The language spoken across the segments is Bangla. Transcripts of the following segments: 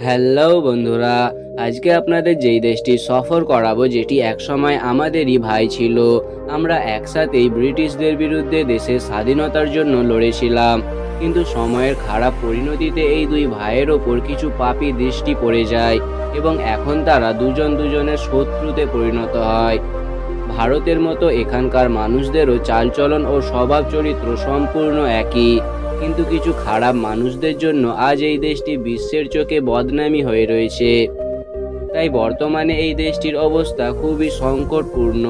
হ্যালো বন্ধুরা, আজকে আপনাদের যেই দেশটি সফর করাবো যেটি একসময় আমাদেরই ভাই ছিল। আমরা একসাথেই ব্রিটিশদের বিরুদ্ধে দেশের স্বাধীনতার জন্য লড়েছিলাম, কিন্তু সময়ের খারাপ পরিণতিতে এই দুই ভাইয়ের ওপর কিছু পাপী দৃষ্টি পড়ে যায় এবং এখন তারা দুজন দুজনের শত্রুতে পরিণত হয়। ভারতের মতো এখানকার মানুষদেরও চালচলন ও স্বভাব চরিত্র সম্পূর্ণ একই, কিন্তু কিছু খারাপ মানুষদের জন্য আজ এই দেশটি বিশ্বের চোখে বদনামী হয়ে রয়েছে। তাই বর্তমানে এই দেশটির অবস্থা খুবই সংকটপূর্ণ।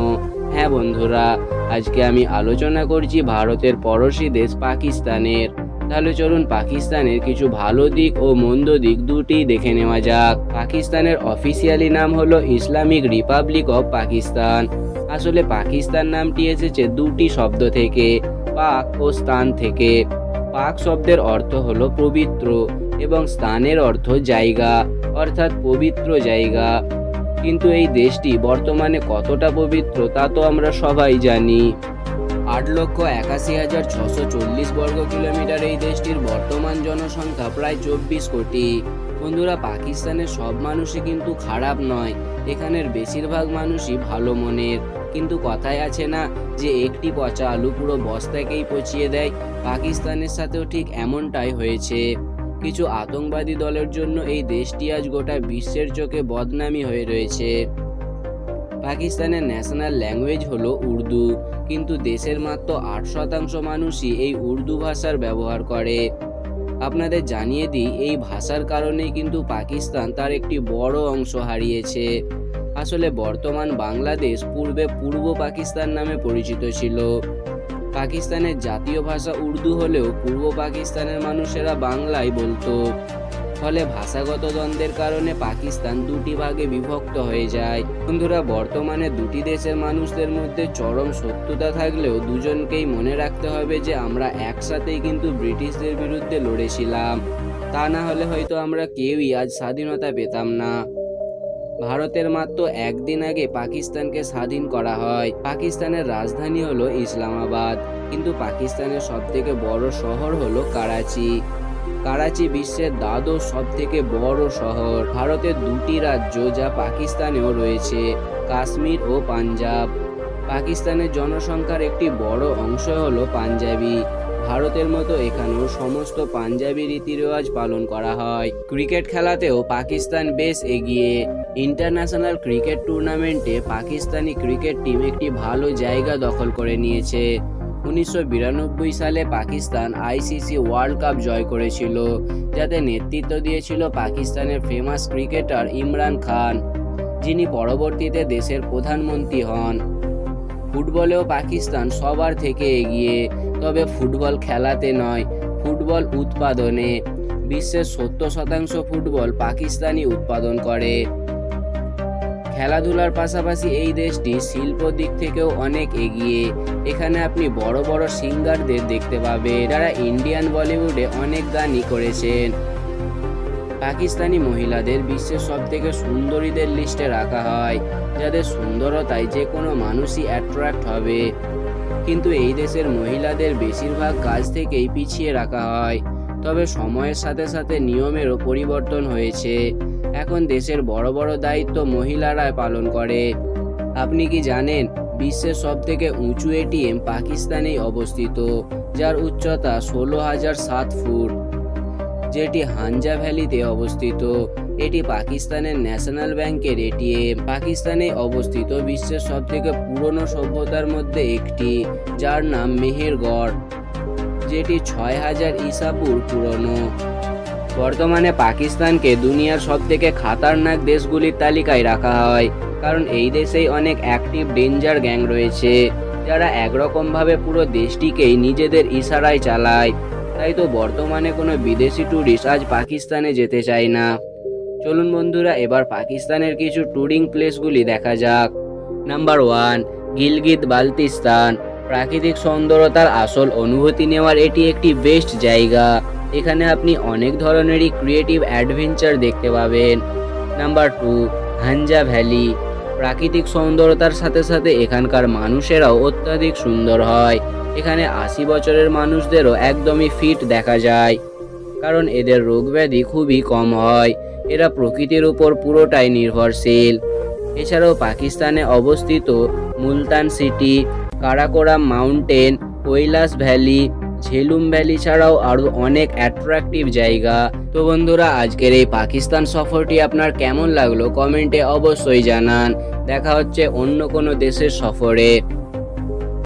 হ্যাঁ বন্ধুরা, আজকে আমি আলোচনা করছি ভারতের পড়শি দেশ পাকিস্তানের। তাহলে চলুন পাকিস্তানের কিছু ভালো দিক ও মন্দ দিক দুটিই দেখে নেওয়া যাক। পাকিস্তানের অফিসিয়ালি নাম হলো ইসলামিক রিপাবলিক অফ পাকিস্তান। আসলে পাকিস্তান নামটি এসেছে দুটি শব্দ থেকে, পাক ও স্থান থেকে। পাক শব্দের অর্থ হলো পবিত্র এবং স্থানের অর্থ জায়গা, অর্থাৎ পবিত্র জায়গা। কিন্তু এই দেশটি বর্তমানে কতটা পবিত্র তা তো আমরা সবাই জানি। 8,81,640 বর্গ কিলোমিটার এই দেশটির বর্তমান জনসংখ্যা প্রায় 24 কোটি। বন্ধুরা, পাকিস্তানের সব মানুষই কিন্তু খারাপ নয়, এখানের বেশিরভাগ মানুষই ভালো মনের। কিন্তু কথায় আছে না যে একটি পচা আলু পুরো বস্তাকেই পচিয়ে দেয়, পাকিস্তানের সাথেও ঠিক এমনটাই হয়েছে। কিছু আতঙ্কবাদী দলের জন্য এই দেশটি আজ গোটা বিশ্বের চোখে বদনামী হয়ে রয়েছে। পাকিস্তানের ন্যাশনাল ল্যাঙ্গুয়েজ হলো উর্দু, কিন্তু দেশের মাত্র 8% মানুষই এই উর্দু ভাষার ব্যবহার করে। আপনাদের জানিয়ে দিই, এই ভাষার কারণেই কিন্তু পাকিস্তান তার একটি বড় অংশ হারিয়েছে। আসলে বর্তমান বাংলাদেশ পূর্বে পূর্ব পাকিস্তান নামে পরিচিত ছিল। পাকিস্তানের জাতীয় ভাষা উর্দু হলেও পূর্ব পাকিস্তানের মানুষেরা বাংলাই বলতো। ফলে ভাষাগত দ্বন্দ্বের কারণে পাকিস্তান দুটি ভাগে বিভক্ত হয়ে যায়। বন্ধুরা, বর্তমানে দুটি দেশের মানুষদের মধ্যে চরম শত্রুতা থাকলেও দুজনকেই মনে রাখতে হবে যে আমরা একসাথেই কিন্তু ব্রিটিশদের বিরুদ্ধে লড়েছিলাম। তা না হলে হয়তো আমরা কেউই আজ স্বাধীনতা পেতাম না। ভারতের মাত্র একদিন আগে পাকিস্তানকে স্বাধীন করা হয়। পাকিস্তানের রাজধানী হলো ইসলামাবাদ, কিন্তু পাকিস্তানের সবথেকে বড় শহর হলো করাচি। করাচি বিশ্বের দ্বাদশ সবথেকে বড় শহর। ভারতের দুটি রাজ্য যা পাকিস্তানেও রয়েছে, কাশ্মীর ও পাঞ্জাব। পাকিস্তানের জনসংখ্যার একটি বড় অংশ হলো পাঞ্জাবি। ভারতের মতো এখানেও সমস্ত পাঞ্জাবি রীতিরেওয়াজ পালন করা হয়। ক্রিকেট খেলাতেও পাকিস্তান বেশ এগিয়ে। ইন্টারন্যাশনাল ক্রিকেট টুর্নামেন্টে পাকিস্তানি ক্রিকেট টিম একটি ভালো জায়গা দখল করে নিয়েছে। 1992 সালে পাকিস্তান আইসিসি ওয়ার্ল্ড কাপ জয় করেছিল, যাতে নেতৃত্ব দিয়েছিল পাকিস্তানের ফেমাস ক্রিকেটার ইমরান খান, যিনি পরবর্তীতে দেশের প্রধানমন্ত্রী হন। ফুটবলেও পাকিস্তান সবার থেকে এগিয়ে, তবে ফুটবল খেলাতে নয়, ফুটবল উৎপাদনে। বিশ্বের 70% ফুটবল পাকিস্তানি উৎপাদন করে। খেলাধুলার পাশাপাশি এই দেশটি শিল্প দিক থেকেও অনেক এগিয়ে। এখানে আপনি বড় বড় সিঙ্গারদের দেখতে পাবেন, যারা ইন্ডিয়ান বলিউডে অনেক গানই করেছেন। পাকিস্তানি মহিলাদের বিশ্বের সবথেকে সুন্দরীদের লিস্টে রাখা হয়, যাদের সুন্দরতায় যে কোনো মানুষই অ্যাট্রাক্ট হবে। কিন্তু এই দেশের মহিলাদের বেশিরভাগ কাজ থেকেই পিছিয়ে রাখা হয়। তবে সময়ের সাথে সাথে নিয়মেরও পরিবর্তন হয়েছে। এখন দেশের বড় বড় দায়িত্ব মহিলারা পালন করে। আপনি কি জানেন বিশ্বের সবথেকে উঁচু এটিএম পাকিস্তানেই অবস্থিত, যার উচ্চতা 16,007 ফুট, যেটি হানজা ভ্যালিতে অবস্থিত। এটি পাকিস্তানের ন্যাশনাল ব্যাংকের এটিএম। পাকিস্তানে অবস্থিত বিশ্বের সবথেকে পুরনো সভ্যতার মধ্যে একটি, যার নাম মেহেরগড়, যেটি 6,000 ঈসাপুর পুরনো। বর্তমানে পাকিস্তানকে দুনিয়ার সবথেকে খাতারনাক দেশগুলির তালিকায় রাখা হয়, কারণ এই দেশেই অনেক অ্যাক্টিভ ডেঞ্জার গ্যাং রয়েছে, যারা একরকমভাবে পুরো দেশটিকেই নিজেদের ইশারায় চালায়। তাই তো বর্তমানে কোনো বিদেশি ট্যুরিস্ট আজ পাকিস্তানে যেতে চায় না। চলুন বন্ধুরা, এবার পাকিস্তানের কিছু ট্যুরিং প্লেসগুলি দেখা যাক। নাম্বার 1, গিলগিত বালতিস্তান। প্রাকৃতিক সৌন্দর্যতার আসল অনুভূতি নেওয়ার এটি একটি বেস্ট জায়গা। এখানে আপনি অনেক ধরনেরই ক্রিয়েটিভ অ্যাডভেঞ্চার দেখতে পাবেন। Number 2, Hunza valley. প্রাকৃতিক সৌন্দর্যতার সাথে সাথে এখানকার মানুষেরাও অত্যাধিক সুন্দর হয়। এখানে 80 বছরের মানুষদেরও একদমই ফিট দেখা যায়, কারণ এদের রোগব্যাধি খুবই কম হয়। এরা প্রকৃতির উপর পুরোটাই নির্ভরশীল। এছাড়াও পাকিস্তানে অবস্থিত Multan city, Karakoram mountain, Kailash valley, Jhelum valley ছাড়াও আরও অনেক অ্যাট্রাকটিভ জায়গা। তো বন্ধুরা, আজকের এই পাকিস্তান সফরটি আপনার কেমন লাগলো কমেন্টে অবশ্যই জানান। দেখা হচ্ছে অন্য কোনো দেশের সফরে।